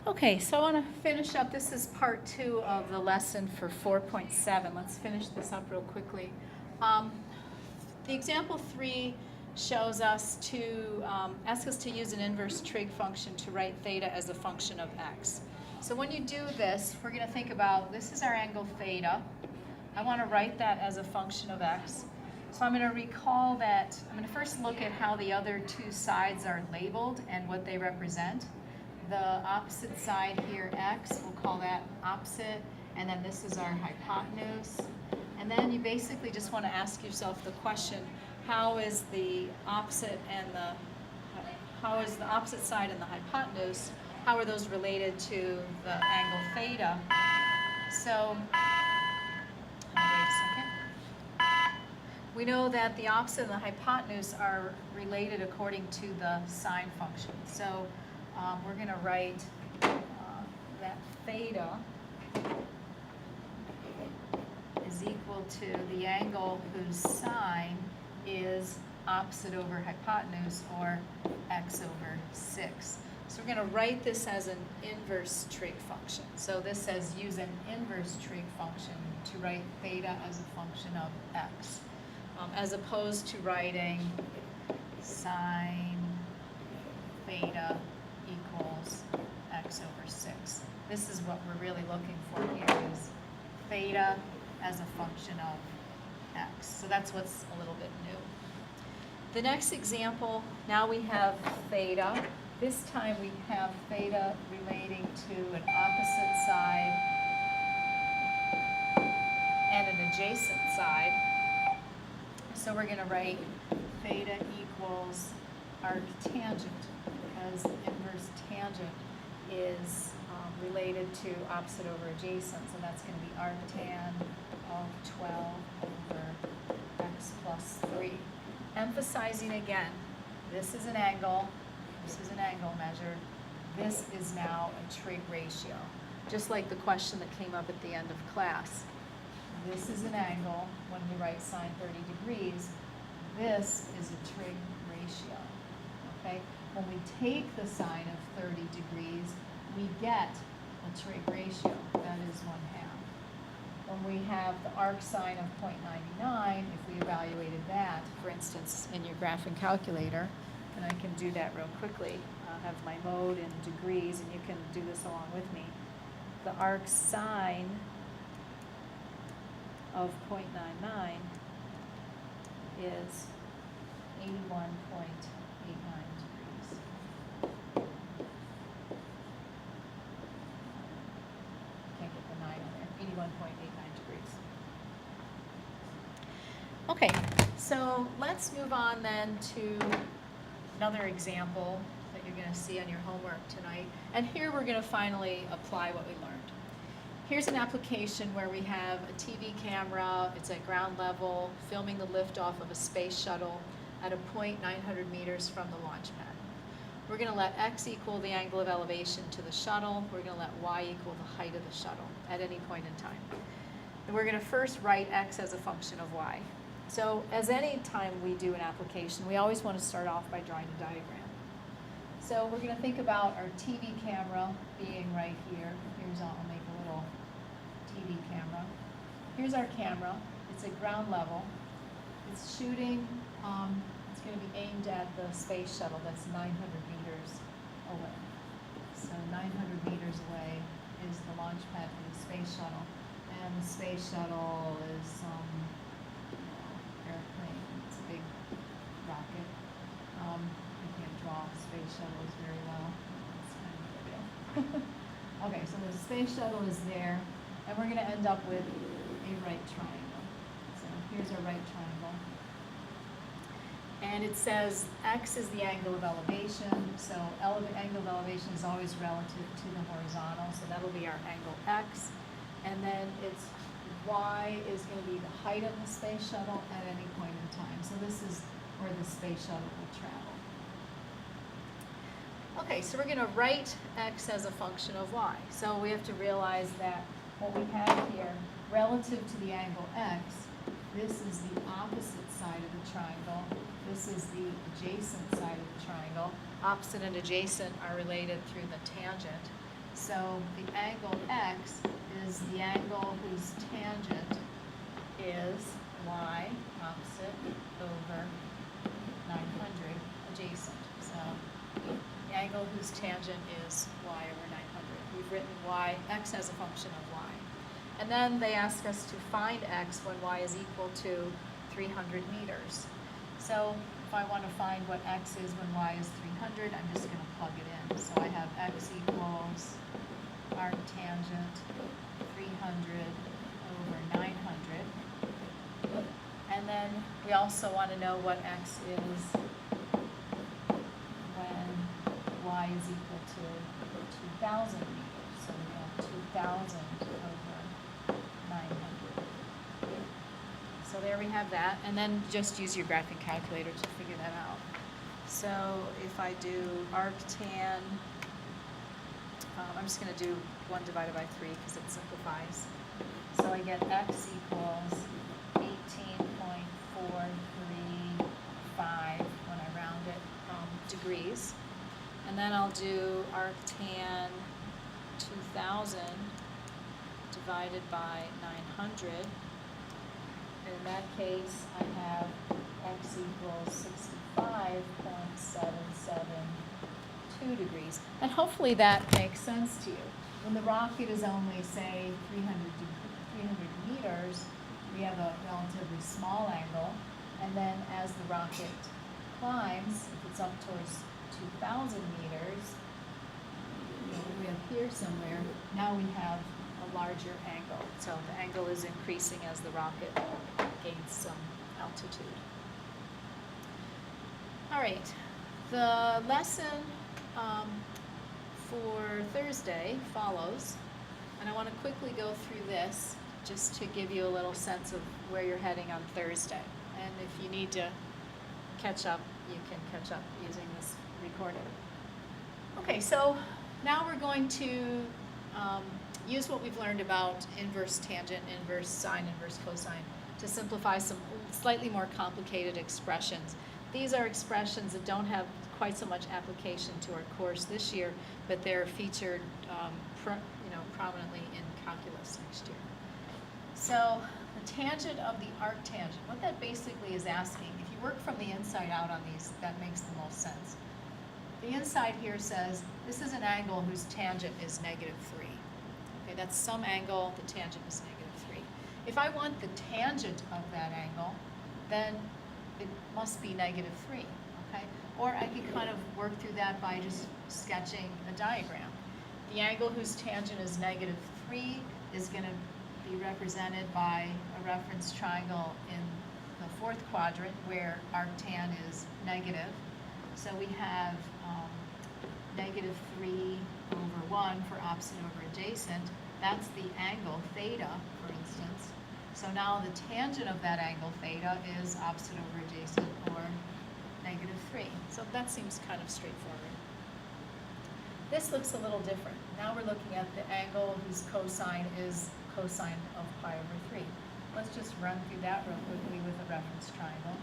Okay, so I want to finish up. This is part 2 of the lesson for 4.7. Let's finish this up real quickly. The example 3 shows us to, ask us to use an inverse trig function to write theta as a function of x. So when you do this, we're going to think about, this is our angle theta. I want to write that as a function of x. So I'm going to recall that, I'm going to first look at how the other two sides are labeled and what they represent. The opposite side here, x, we'll call that opposite, and then this is our hypotenuse. And then you basically just want to ask yourself the question, how is the opposite side and the hypotenuse, how are those related to the angle theta? So, wait a second. We know that the opposite and the hypotenuse are related according to the sine function. So we're going to write that theta is equal to the angle whose sine is opposite over hypotenuse, or x over 6. So we're going to write this as an inverse trig function. So this says use an inverse trig function to write theta as a function of x, as opposed to writing sine theta equals x over 6. This is what we're really looking for here, is theta as a function of x. So that's what's a little bit new. The next example, now we have theta. This time we have theta relating to an opposite side and an adjacent side. So we're going to write theta equals arctangent, because the inverse tangent is related to opposite over adjacent, so that's going to be arctan of 12 over x plus 3. Emphasizing again, this is an angle measured, this is now a trig ratio, just like the question that came up at the end of class. This is an angle when we write sine 30 degrees, this is a trig ratio, okay? When we take the sine of 30 degrees, we get a trig ratio, that is 1/2. When we have the arc sine of 0.99, if we evaluated that, for instance, in your graphing calculator, and I can do that real quickly, I'll have my mode in degrees, and you can do this along with me. The arc sine of 0.99 is 81.89 degrees. Can't get the 9 on there. 81.89 degrees. Okay, so let's move on then to another example that you're going to see on your homework tonight. And here we're going to finally apply what we learned. Here's an application where we have a TV camera, it's at ground level, filming the liftoff of a space shuttle at a point 900 meters from the launch pad. We're going to let x equal the angle of elevation to the shuttle. We're going to let y equal the height of the shuttle at any point in time. And we're going to first write x as a function of y. So as any time we do an application, we always want to start off by drawing a diagram. So we're going to think about our TV camera being right here. I'll make a little TV camera. Here's our camera. It's at ground level. It's shooting, it's going to be aimed at the space shuttle that's 900 meters away. So 900 meters away is the launch pad for the space shuttle. And the space shuttle is airplane. It's a big rocket. I can't draw space shuttles very well. That's kind of a deal. Okay, so the space shuttle is there, and we're going to end up with a right triangle. So here's our right triangle. And it says x is the angle of elevation, so angle of elevation is always relative to the horizontal, so that'll be our angle x. And then it's y is going to be the height of the space shuttle at any point in time. So this is where the space shuttle will travel. Okay, so we're going to write x as a function of y. So we have to realize that what we have here, relative to the angle x, this is the opposite side of the triangle. This is the adjacent side of the triangle. Opposite and adjacent are related through the tangent. So the angle x is the angle whose tangent is y opposite over 900 adjacent. So the angle whose tangent is y over 900. We've written y, x as a function of y. And then they ask us to find x when y is equal to 300 meters. So if I want to find what x is when y is 300, I'm just going to plug it in. So I have x equals arctangent 300 over 900. And then we also want to know what x is when y is equal to 2,000 meters. So we have 2,000 over 900. So there we have that. And then just use your graphing calculator to figure that out. So if I do arctan, I'm just going to do 1 divided by 3 because it simplifies. So I get x equals 18.435 when I round it degrees. And then I'll do arctan 2,000 divided by 900. And in that case, I have x equals 65.772 degrees. And hopefully that makes sense to you. When the rocket is only, say, 300 meters, we have a relatively small angle. And then as the rocket climbs, if it's up towards 2,000 meters, we have here somewhere, now we have a larger angle. So the angle is increasing as the rocket gains some altitude. All right, the lesson for Thursday follows, and I want to quickly go through this just to give you a little sense of where you're heading on Thursday. And if you need to catch up, you can catch up using this recording. Okay, so now we're going to use what we've learned about inverse tangent, inverse sine, inverse cosine to simplify some slightly more complicated expressions. These are expressions that don't have quite so much application to our course this year, but they're featured prominently in calculus next year. So the tangent of the arctangent, what that basically is asking, if you work from the inside out on these, that makes the most sense. The inside here says this is an angle whose tangent is -3. Okay, that's some angle, the tangent is -3. If I want the tangent of that angle, then it must be -3, okay? Or I could kind of work through that by just sketching a diagram. The angle whose tangent is -3 is going to be represented by a reference triangle in the fourth quadrant where arctan is negative. So we have -3 over 1 for opposite over adjacent. That's the angle theta, for instance. So now the tangent of that angle theta is opposite over adjacent, or -3. So that seems kind of straightforward. This looks a little different. Now we're looking at the angle whose cosine is cosine of pi over 3. Let's just run through that real quickly with a reference triangle.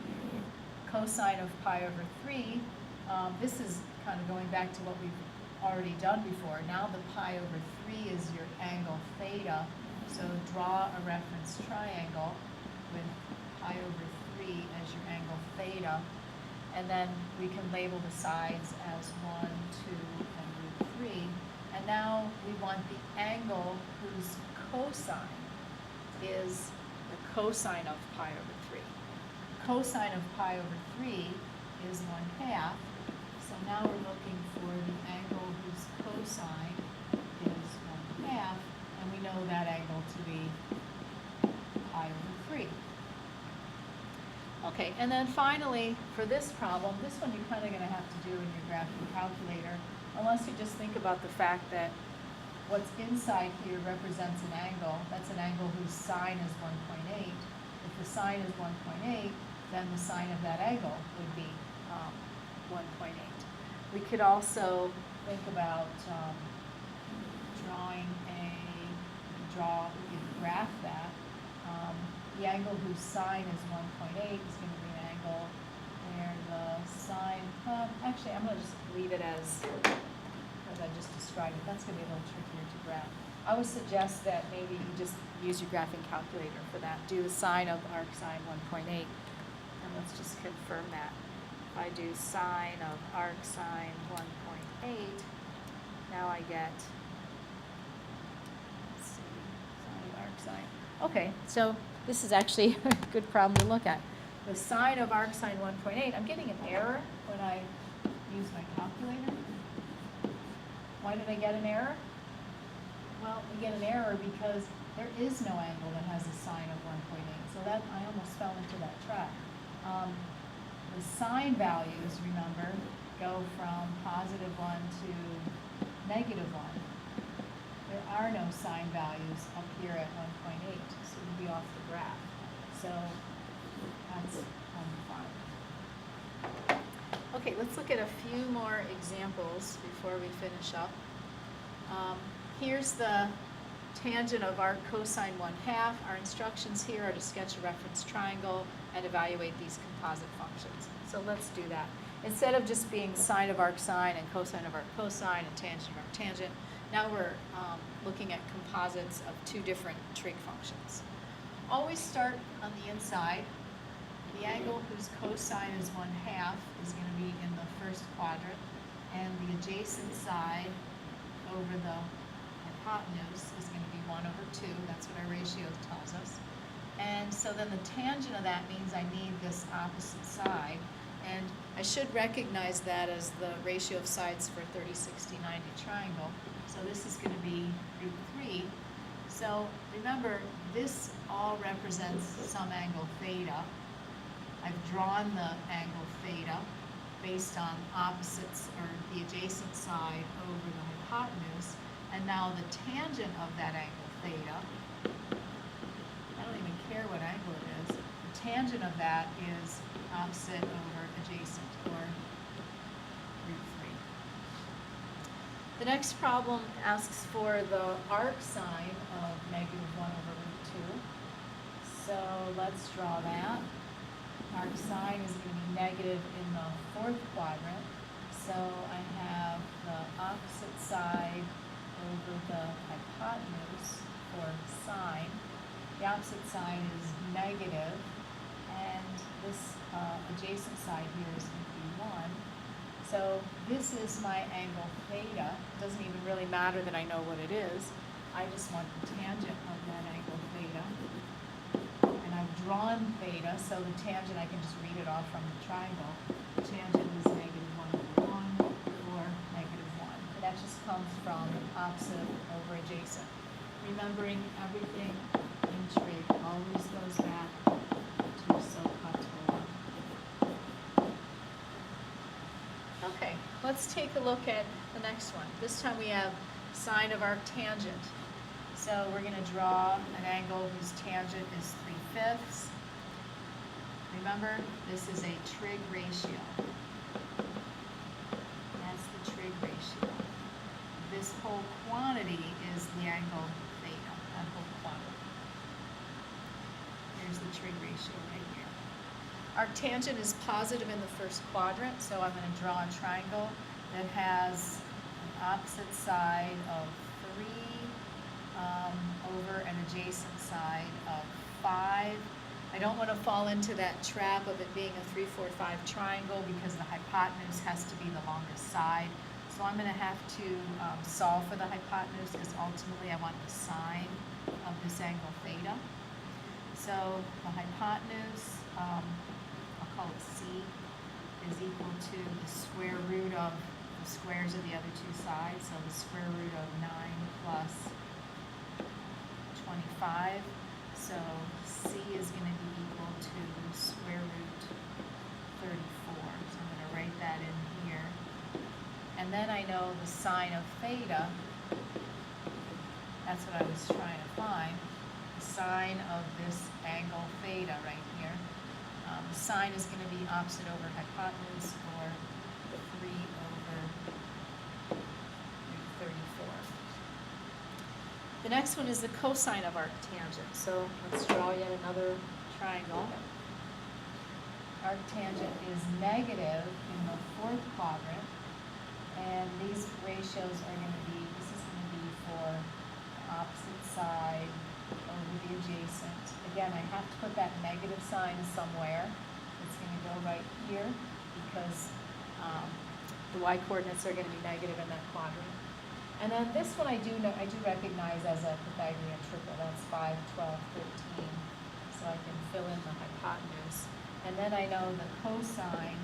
Cosine of pi over 3, this is kind of going back to what we've already done before. Now the pi over 3 is your angle theta, so draw a reference triangle with pi over 3 as your angle theta, and then we can label the sides as 1, 2, and √3. And now we want the angle whose cosine is the cosine of pi over 3. Cosine of pi over 3 is 1/2. So now we're looking for the angle whose cosine is 1/2, and we know that angle to be pi over 3. Okay, and then finally, for this problem, this one you're kind of going to have to do in your graphing calculator, unless you just think about the fact that what's inside here represents an angle. That's an angle whose sine is 1.8. If the sine is 1.8, then the sine of that angle would be 1.8. We could also think about we could graph that. The angle whose sine is 1.8 is going to be an angle where the sine, actually I'm going to just leave it as as I just described it. That's going to be a little trickier to graph. I would suggest that maybe you just use your graphing calculator for that. Do the sine of arcsine 1.8. And let's just confirm that. If I do sine of arcsine 1.8, now I get, let's see, sine of arcsine. Okay, so this is actually a good problem to look at. The sine of arcsine 1.8, I'm getting an error when I use my calculator. Why did I get an error? Well, we get an error because there is no angle that has a sine of 1.8. So that, I almost fell into that trap. The sine values, remember, go from +1 to -1. There are no sine values up here at 1.8, so we'll be off the graph. So that's fine. Okay, let's look at a few more examples before we finish up. Here's the tangent of arc cosine 1/2. Our instructions here are to sketch a reference triangle and evaluate these composite functions. So let's do that. Instead of just being sine of arc sine and cosine of arc cosine and tangent of arc tangent, now we're looking at composites of two different trig functions. Always start on the inside. The angle whose cosine is 1/2 is going to be in the first quadrant, and the adjacent side over the hypotenuse is going to be 1/2. That's what our ratio tells us. And so then the tangent of that means I need this opposite side. And I should recognize that as the ratio of sides for a 30, 60, 90 triangle. So this is going to be √3. So remember, this all represents some angle theta. I've drawn the angle theta based on opposites, or the adjacent side over the hypotenuse. And now the tangent of that angle theta, I don't even care what angle it is, the tangent of that is opposite over adjacent, or √3. The next problem asks for the arc sine of -1/√2. So let's draw that. Arc sine is going to be negative in the fourth quadrant. So I have the opposite side over the hypotenuse for sine. The opposite side is negative, and this adjacent side here is going to be 1. So this is my angle theta. It doesn't even really matter that I know what it is. I just want the tangent of that angle theta. And I've drawn theta, so the tangent, I can just read it off from the triangle. The tangent is -1/1 or -1. And that just comes from opposite over adjacent. Remembering everything in trig always goes back to SOHCAHTOA. Okay, let's take a look at the next one. This time we have sine of arc tangent. So we're going to draw an angle whose tangent is 3/5. Remember, this is a trig ratio. That's the trig ratio. This whole quantity is the angle theta, that whole quantity. Here's the trig ratio right here. Arc tangent is positive in the first quadrant, so I'm going to draw a triangle that has an opposite side of 3 over an adjacent side of 5. I don't want to fall into that trap of it being a 3, 4, 5 triangle because the hypotenuse has to be the longest side. So I'm going to have to solve for the hypotenuse because ultimately I want the sine of this angle theta. So the hypotenuse, I'll call it C, is equal to the square root of the squares of the other two sides. So the square root of 9 plus 25. So C is going to be equal to square root 34. So I'm going to write that in here. And then I know the sine of theta. That's what I was trying to find. The sine of this angle theta right here. The sine is going to be opposite over hypotenuse, or 3 over root 34. The next one is the cosine of arc tangent. So let's draw yet another triangle. Arc tangent is negative in the fourth quadrant, And these ratios are going to be, this is going to be for the opposite side over the adjacent. Again, I have to put that negative sign somewhere. It's going to go right here because the y-coordinates are going to be negative in that quadrant. And then this one I do recognize as a Pythagorean triple. That's 5, 12, 13. So I can fill in the hypotenuse. And then I know the cosine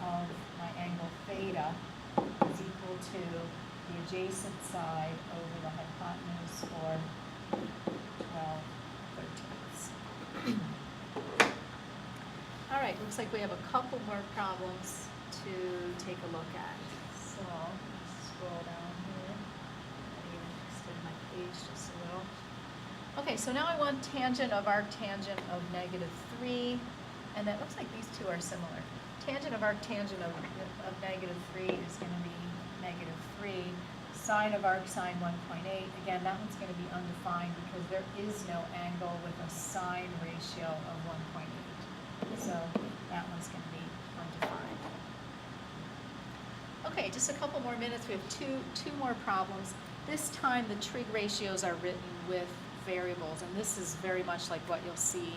of my angle theta is equal to the adjacent side over the hypotenuse, or 12 thirteenths. All right, looks like we have a couple more problems to take a look at. So let's scroll down here. I even extend my page just a little. Okay, so now I want tangent of arctangent of -3, and that looks like these two are similar. Tangent of arctangent of -3 is going to be -3. Sine of arcsine 1.8. Again, that one's going to be undefined because there is no angle with a sine ratio of 1.8. So that one's going to be undefined. Okay, just a couple more minutes. We have two more problems. This time the trig ratios are written with variables, and this is very much like what you'll see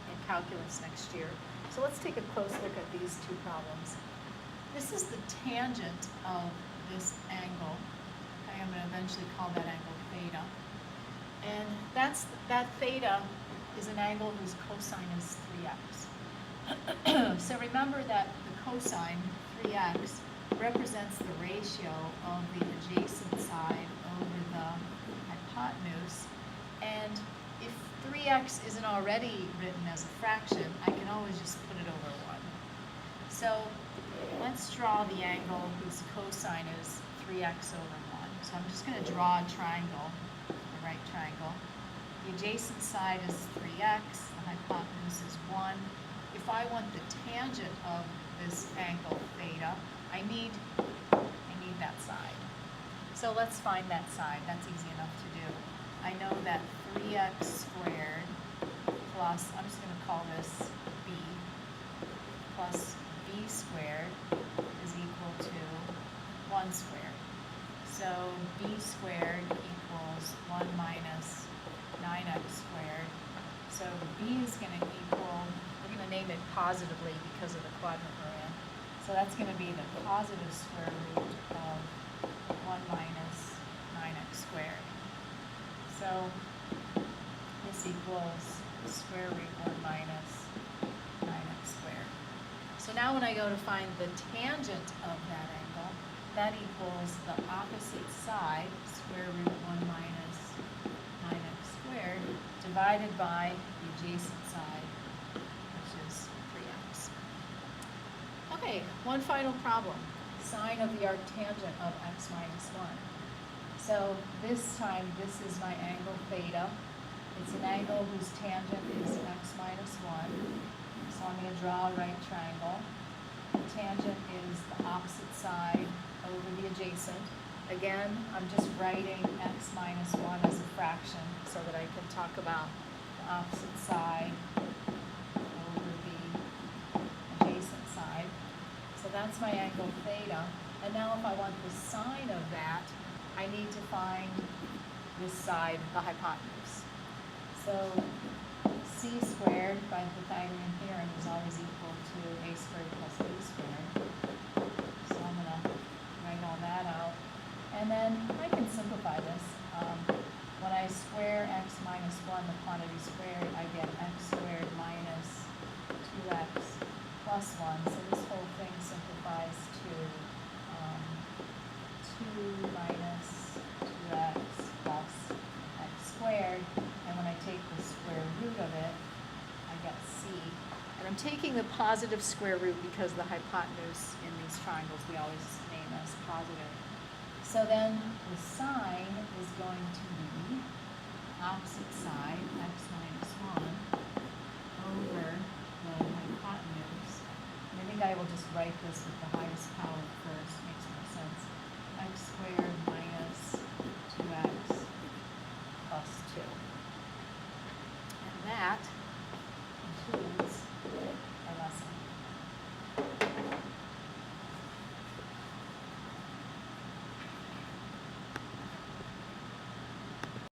in calculus next year. So let's take a close look at these two problems. This is the tangent of this angle. Okay, I'm going to eventually call that angle theta. And that theta is an angle whose cosine is 3x. So remember that the cosine, 3x, represents the ratio of the adjacent side over the hypotenuse. And if 3x isn't already written as a fraction, I can always just put it over 1. So let's draw the angle whose cosine is 3x over 1. So I'm just going to draw a triangle, a right triangle. The adjacent side is 3x, the hypotenuse is 1. If I want the tangent of this angle theta, I need that side. So let's find that side. That's easy enough to do. I know that 3x squared plus, I'm just going to call this b, plus b squared is equal to 1 squared. So b squared equals 1 minus 9x squared. So b is going to equal, we're going to name it positively because of the quadrant we're in. So that's going to be the positive square root of 1 minus 9x squared. So this equals square root 1 minus 9x squared. So now when I go to find the tangent of that angle, that equals the opposite side, square root 1 minus 9x squared, divided by the adjacent side, which is 3x. Okay, one final problem. Sine of the arctangent of x minus 1. So this time, this is my angle theta. It's an angle whose tangent is x minus 1. So I'm going to draw a right triangle. The tangent is the opposite side over the adjacent. Again, I'm just writing x minus 1 as a fraction so that I can talk about the opposite side over the adjacent side. So that's my angle theta. And now if I want the sine of that, I need to find this side, the hypotenuse. So c squared by the Pythagorean theorem is always equal to a squared plus b squared. So I'm going to write all that out. And then I can simplify this. When I square x minus 1, the quantity squared, I get x squared minus 2x plus 1. So this whole thing simplifies to 2 minus 2x plus x squared. And when I take the square root of it, I get c. And I'm taking the positive square root because the hypotenuse in these triangles we always name as positive. So then the sine is going to be opposite side, x minus 1, over the hypotenuse. And I think I will just write this with the highest power first, makes more sense. X squared minus